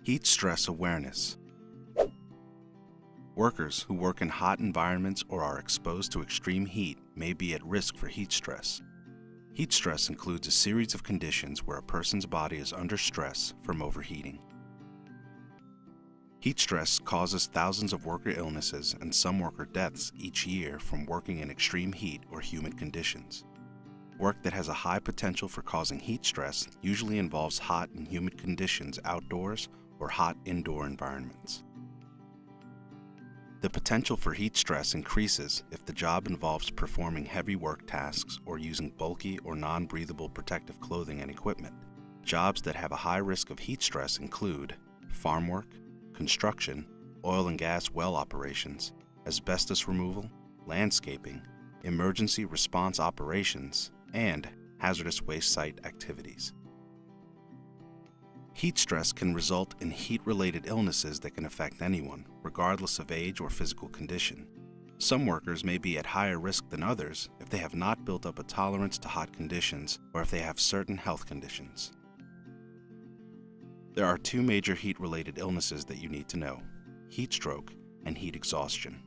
Heat stress awareness. Workers who work in hot environments or are exposed to extreme heat may be at risk for heat stress. Heat stress includes a series of conditions where a person's body is under stress from overheating. Heat stress causes thousands of worker illnesses and some worker deaths each year from working in extreme heat or humid conditions. Work that has a high potential for causing heat stress usually involves hot and humid conditions outdoors or hot indoor environments. The potential for heat stress increases if the job involves performing heavy work tasks or using bulky or non-breathable protective clothing and equipment. Jobs that have a high risk of heat stress include farm work, construction, oil and gas well operations, asbestos removal, landscaping, emergency response operations, and hazardous waste site activities. Heat stress can result in heat-related illnesses that can affect anyone, regardless of age or physical condition. Some workers may be at higher risk than others if they have not built up a tolerance to hot conditions or if they have certain health conditions. There are two major heat-related illnesses that you need to know: heat stroke and heat exhaustion.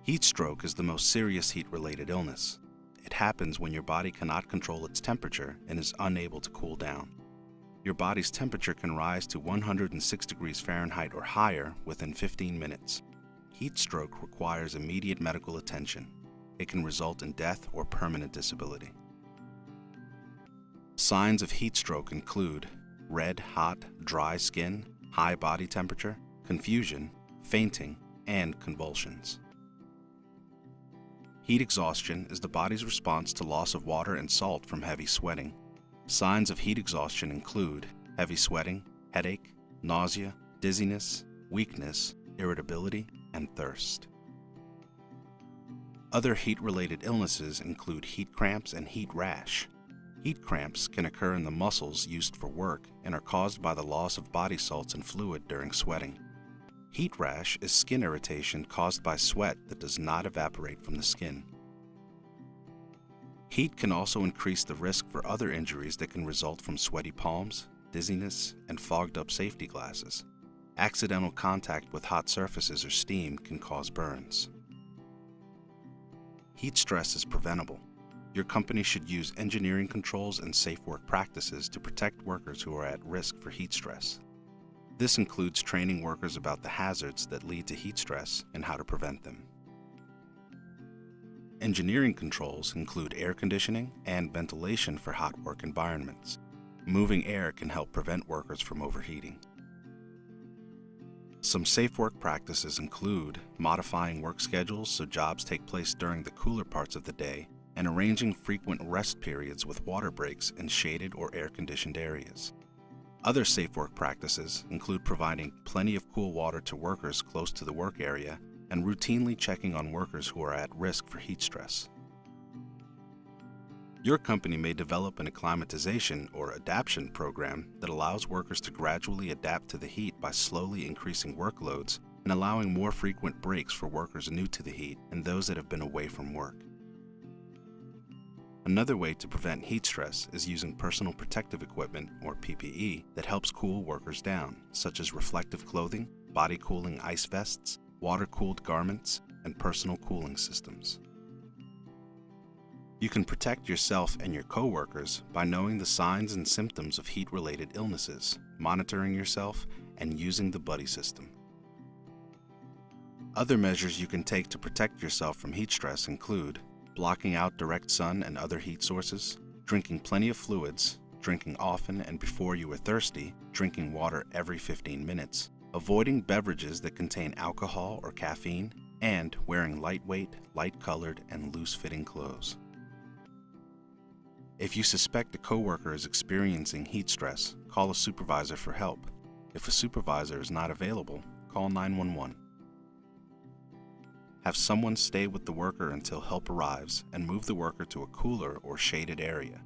Heat stroke is the most serious heat-related illness. It happens when your body cannot control its temperature and is unable to cool down. Your body's temperature can rise to 106 degrees Fahrenheit or higher within 15 minutes. Heat stroke requires immediate medical attention. It can result in death or permanent disability. Signs of heat stroke include red, hot, dry skin, high body temperature, confusion, fainting, and convulsions. Heat exhaustion is the body's response to loss of water and salt from heavy sweating. Signs of heat exhaustion include heavy sweating, headache, nausea, dizziness, weakness, irritability, and thirst. Other heat-related illnesses include heat cramps and heat rash. Heat cramps can occur in the muscles used for work and are caused by the loss of body salts and fluid during sweating. Heat rash is skin irritation caused by sweat that does not evaporate from the skin. Heat can also increase the risk for other injuries that can result from sweaty palms, dizziness, and fogged-up safety glasses. Accidental contact with hot surfaces or steam can cause burns. Heat stress is preventable. Your company should use engineering controls and safe work practices to protect workers who are at risk for heat stress. This includes training workers about the hazards that lead to heat stress and how to prevent them. Engineering controls include air conditioning and ventilation for hot work environments. Moving air can help prevent workers from overheating. Some safe work practices include modifying work schedules so jobs take place during the cooler parts of the day and arranging frequent rest periods with water breaks in shaded or air-conditioned areas. Other safe work practices include providing plenty of cool water to workers close to the work area and routinely checking on workers who are at risk for heat stress. Your company may develop an acclimatization or adaptation program that allows workers to gradually adapt to the heat by slowly increasing workloads and allowing more frequent breaks for workers new to the heat and those that have been away from work. Another way to prevent heat stress is using personal protective equipment, or PPE, that helps cool workers down, such as reflective clothing, body cooling ice vests, water-cooled garments, and personal cooling systems. You can protect yourself and your coworkers by knowing the signs and symptoms of heat-related illnesses, monitoring yourself, and using the buddy system. Other measures you can take to protect yourself from heat stress include blocking out direct sun and other heat sources, drinking plenty of fluids, drinking often and before you are thirsty, drinking water every 15 minutes, avoiding beverages that contain alcohol or caffeine, and wearing lightweight, light-colored, and loose-fitting clothes. If you suspect a coworker is experiencing heat stress, call a supervisor for help. If a supervisor is not available, call 911. Have someone stay with the worker until help arrives and move the worker to a cooler or shaded area.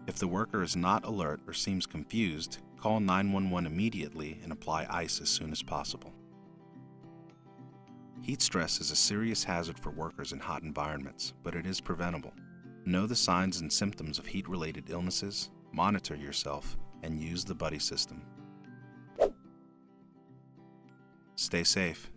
If the worker is not alert or seems confused, call 911 immediately and apply ice as soon as possible. Heat stress is a serious hazard for workers in hot environments, but it is preventable. Know the signs and symptoms of heat-related illnesses, monitor yourself, and use the buddy system. Stay safe.